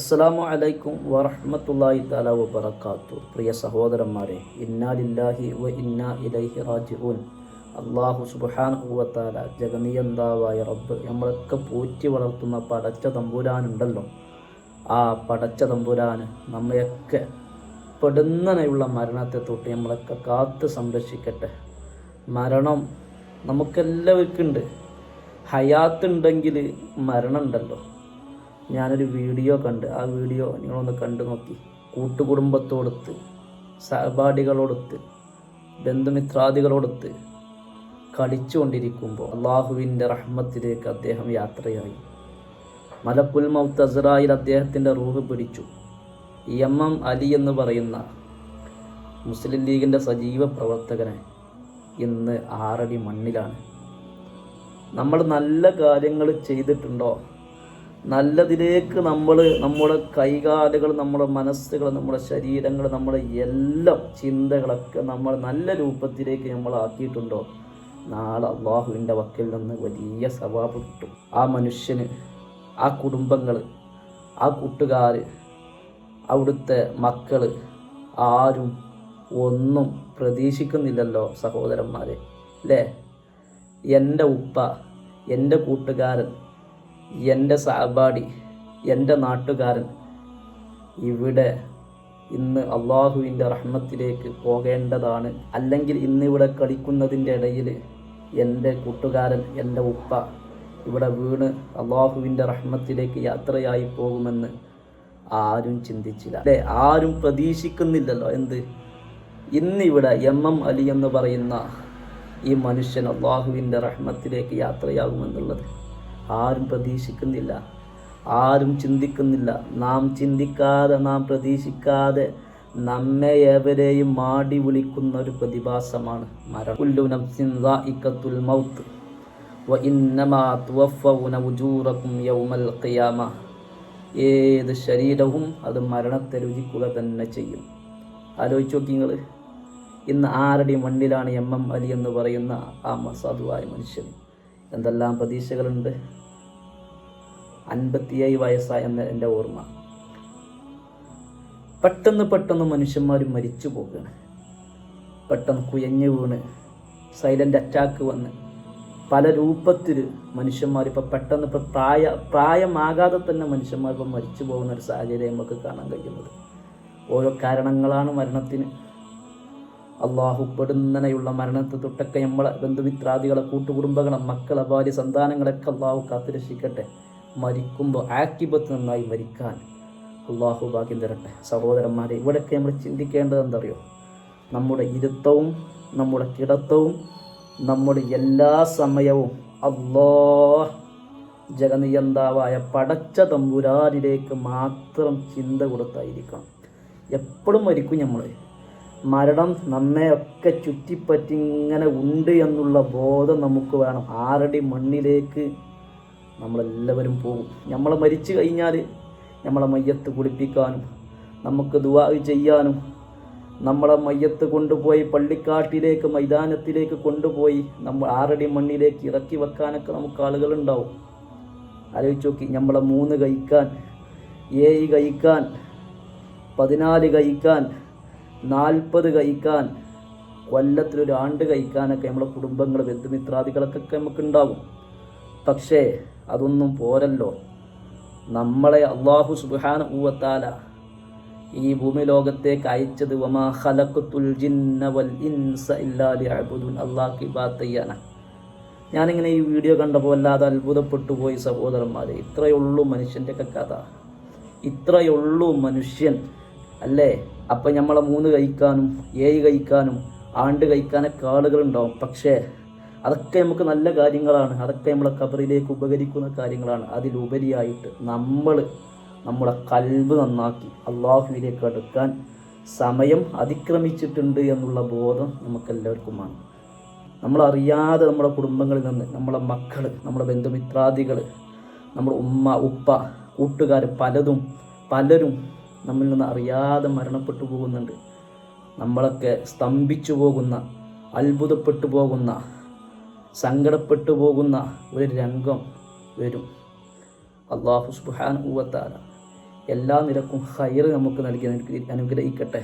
അസ്സലാമു അലൈക്കും വറഹ്മത്തുള്ളാഹി തആല വബറകാതുഹു. പ്രിയ സഹോദരന്മാരെ, ഇന്നാ ലില്ലാഹി വ ഇന്നാ ഇലൈഹി റാജിഊൻ. അല്ലാഹു സുബ്ഹാനഹു വ തആല ജഗനിയന്താവായ റബ്ബ് നമ്മളൊക്കെ പോറ്റി വളർത്തുന്ന പടച്ച തമ്പുരാനുണ്ടല്ലോ, ആ പടച്ച തമ്പുരാന് നമ്മയൊക്കെ പെടുന്നനെയുള്ള മരണത്തെ തൊട്ട് നമ്മളൊക്കെ കാത്ത് സംരക്ഷിക്കട്ടെ. മരണം നമുക്കെല്ലാവർക്കും ഉണ്ട്. ഹയാത്തുണ്ടെങ്കിൽ മരണം ഉണ്ടല്ലോ. ഞാനൊരു വീഡിയോ കണ്ട്, ആ വീഡിയോ നിങ്ങളൊന്ന് കണ്ടു നോക്കി. കൂട്ടുകുടുംബത്തോടൊത്ത്, സഹപാഠികളോടൊത്ത്, ബന്ധുമിത്രാദികളോടൊത്ത് കളിച്ചുകൊണ്ടിരിക്കുമ്പോൾ അള്ളാഹുവിൻ്റെ റഹ്മത്തിലേക്ക് അദ്ദേഹം യാത്രയായി. മലക്കുൽ മൗത്ത് അസ്റായിൽ അദ്ദേഹത്തിൻ്റെ റൂഹ് പിടിച്ചു. എം അലി എന്ന് പറയുന്ന മുസ്ലിം ലീഗിൻ്റെ സജീവ പ്രവർത്തകനെ ഇന്ന് 6 അടി മണ്ണിലാണ്. നമ്മൾ നല്ല കാര്യങ്ങൾ ചെയ്തിട്ടുണ്ടോ? നല്ലതിലേക്ക് നമ്മുടെ കൈകാലുകൾ, നമ്മുടെ മനസ്സുകൾ, നമ്മുടെ ശരീരങ്ങൾ, നമ്മുടെ എല്ലാം ചിന്തകളൊക്കെ നമ്മൾ നല്ല രൂപത്തിലേക്ക് നമ്മൾ ആക്കിയിട്ടുണ്ടോ? നാളെ അള്ളാഹുവിൻ്റെ വക്കിൽ നിന്ന് വലിയ സവാബ് കിട്ടും. ആ മനുഷ്യന്, ആ കുടുംബങ്ങൾ, ആ കൂട്ടുകാർ, അവിടുത്തെ മക്കൾ ആരും ഒന്നും പ്രതീക്ഷിക്കുന്നില്ലല്ലോ സഹോദരന്മാരെ, അല്ലേ? എൻ്റെ ഉപ്പ, എൻ്റെ കൂട്ടുകാരൻ, എൻ്റെ സഹപാഠി, എൻ്റെ നാട്ടുകാരൻ ഇവിടെ ഇന്ന് അള്ളാഹുവിൻ്റെ റഹ്മത്തിലേക്ക് പോകേണ്ടതാണ്. അല്ലെങ്കിൽ ഇന്നിവിടെ കളിക്കുന്നതിൻ്റെ ഇടയിൽ എൻ്റെ കൂട്ടുകാരൻ, എൻ്റെ ഉപ്പ ഇവിടെ വീണ് അള്ളാഹുവിൻ്റെ റഹ്മത്തിലേക്ക് യാത്രയായി പോകുമെന്ന് ആരും ചിന്തിച്ചില്ല, അല്ലേ? ആരും പ്രതീക്ഷിക്കുന്നില്ലല്ലോ. എന്ത്? ഇന്നിവിടെ എം അലി എന്ന് പറയുന്ന ഈ മനുഷ്യൻ അള്ളാഹുവിൻ്റെ റഹ്മത്തിലേക്ക് യാത്രയാകുമെന്നുള്ളത് ആരും പ്രതീക്ഷിക്കുന്നില്ല, ആരും ചിന്തിക്കുന്നില്ല. നാം ചിന്തിക്കാതെ, നാം പ്രതീക്ഷിക്കാതെ നമ്മെ ഏവരെയും മാടി വിളിക്കുന്ന ഒരു പ്രതിഭാസമാണ് മരണം. കുല്ലു നഫ്സിൻ ദാഇഖത്തുൽ മൗത്ത് വ ഇന്നമാ തുവഫൗന ഉജൂറകും യൗമൽ ഖിയാമ. ഏത് ശരീരവും അത് മരണത്തെ രുചിക്കുക തന്നെ ചെയ്യും. ആലോചിച്ച് നോക്കി നിങ്ങൾ. ഇന്ന് 6 അടി മണ്ണിലാണ് എം അലി എന്ന് പറയുന്ന ആ സാധുവായ മനുഷ്യൻ. എന്തെല്ലാം പ്രതീക്ഷകളുണ്ട്. 57 വയസ്സായെന്ന് എൻ്റെ ഓർമ്മ. പെട്ടെന്ന് മനുഷ്യന്മാർ മരിച്ചു പോകുകയാണ്. പെട്ടെന്ന് കുയഞ്ഞു വീണ്, സൈലൻ്റ് അറ്റാക്ക് വന്ന് പല രൂപത്തിൽ മനുഷ്യന്മാർ ഇപ്പോൾ പെട്ടെന്ന് പ്രായമാകാതെ തന്നെ മനുഷ്യന്മാർ ഇപ്പോൾ മരിച്ചു പോകുന്ന ഒരു സാഹചര്യം നമുക്ക് കാണാൻ കഴിയുന്നത്. ഓരോ കാരണങ്ങളാണ് മരണത്തിന്. അള്ളാഹു പെടുന്നനെയുള്ള മരണത്തെ തൊട്ടൊക്കെ നമ്മളെ ബന്ധുമിത്രാദികളെ, കൂട്ടുകുടുംബങ്ങളെ, മക്കളെ, ഭാര്യ, സന്താനങ്ങളൊക്കെ അള്ളാഹു കാത്തുരക്ഷിക്കട്ടെ. മരിക്കുമ്പോൾ ആക്കിബത്ത് നന്നായി മരിക്കാൻ അള്ളാഹു ഭാഗ്യം തരട്ടെ. സഹോദരന്മാരെ, ഇവിടെയൊക്കെ നമ്മൾ ചിന്തിക്കേണ്ടത് എന്തറിയോ? നമ്മുടെ ഇരുത്തവും നമ്മുടെ കിടത്തവും നമ്മുടെ എല്ലാ സമയവും അല്ലാഹ് ജഗനിയന്താവായ പടച്ച തമ്പുരാനിലേക്ക് മാത്രം ചിന്ത കൊടുത്തായിരിക്കണം. എപ്പോഴും മരിക്കും നമ്മൾ. മരണം നമ്മെ ഒക്കെ ചുറ്റിപ്പറ്റി ഇങ്ങനെ ഉണ്ട് എന്നുള്ള ബോധം നമുക്ക് വേണം. 6 അടി മണ്ണിലേക്ക് നമ്മളെല്ലാവരും പോകും. നമ്മൾ മരിച്ചു കഴിഞ്ഞാൽ നമ്മളെ മയ്യത്ത് കുളിപ്പിക്കാനും നമുക്ക് ദുആ ചെയ്യാനും, നമ്മളെ മയ്യത്ത് കൊണ്ടുപോയി പള്ളിക്കാട്ടിലേക്ക്, മൈതാനത്തിലേക്ക് കൊണ്ടുപോയി നമ്മൾ 6 അടി മണ്ണിലേക്ക് ഇറക്കി വെക്കാനൊക്കെ നമുക്ക് ആളുകളുണ്ടാവും. ആലോചിച്ച് നോക്കി. നമ്മളെ 3 കഴിക്കാൻ, 7 കഴിക്കാൻ, 14 കഴിക്കാൻ, 40 കഴിക്കാൻ, കൊല്ലത്തിലൊരു ആണ്ട് കഴിക്കാനൊക്കെ നമ്മളെ കുടുംബങ്ങൾ, ബന്ധുമിത്രാദികളൊക്കെ നമുക്കുണ്ടാകും. പക്ഷേ അതൊന്നും പോരല്ലോ. നമ്മളെ അള്ളാഹു സുബ്ഹാനഹു വ തആല ഈ ഭൂമി ലോകത്തേക്ക് അയച്ചത് വമാ ഖലഖതുൽ ജിന്ന വൽ ഇൻസ ഇല്ലാ ലിയഅ്ബുദൂൻ, അല്ലാഹുക്ക് ഇബാദത്ത് ചെയ്യാനാ. ഞാനിങ്ങനെ ഈ വീഡിയോ കണ്ടപ്പോൾ വല്ലാതെ അത്ഭുതപ്പെട്ടു പോയി സഹോദരന്മാരെ. ഇത്രയുള്ളൂ മനുഷ്യൻ്റെയൊക്കെ കഥ, ഇത്രയുള്ളൂ മനുഷ്യൻ, അല്ലേ? അപ്പം നമ്മളെ 3 കഴിക്കാനും 7 കഴിക്കാനും ആണ്ട് കഴിക്കാനൊക്കെ ആളുകളുണ്ടാവും. പക്ഷേ അതൊക്കെ നമുക്ക് നല്ല കാര്യങ്ങളാണ്, അതൊക്കെ നമ്മളെ ഖബറിലേക്ക് ഉപകരിക്കുന്ന കാര്യങ്ങളാണ്. അതിലുപരിയായിട്ട് നമ്മളെ കൽബ് നന്നാക്കി അള്ളാഹുവിലേക്ക് അടുക്കാൻ സമയം അതിക്രമിച്ചിട്ടുണ്ട് എന്നുള്ള ബോധം നമുക്കെല്ലാവർക്കുമാണ്. നമ്മളറിയാതെ നമ്മുടെ കുടുംബങ്ങളിൽ നിന്ന്, നമ്മളെ മക്കൾ, നമ്മുടെ ബന്ധുമിത്രാദികൾ, നമ്മുടെ ഉമ്മ, ഉപ്പ, കൂട്ടുകാർ പലരും നമ്മിൽ നിന്ന് അറിയാതെ മരണപ്പെട്ടു പോകുന്നുണ്ട്. നമ്മളൊക്കെ സ്തംഭിച്ചു പോകുന്ന, അത്ഭുതപ്പെട്ടു പോകുന്ന, സങ്കടപ്പെട്ടു പോകുന്ന ഒരു രംഗം വരും. അല്ലാഹു സുബ്ഹാനഹു വ തആല എല്ലാ നിരക്കും ഹൈറ് നമുക്ക് നൽകി അനുഗ്രഹിക്കട്ടെ.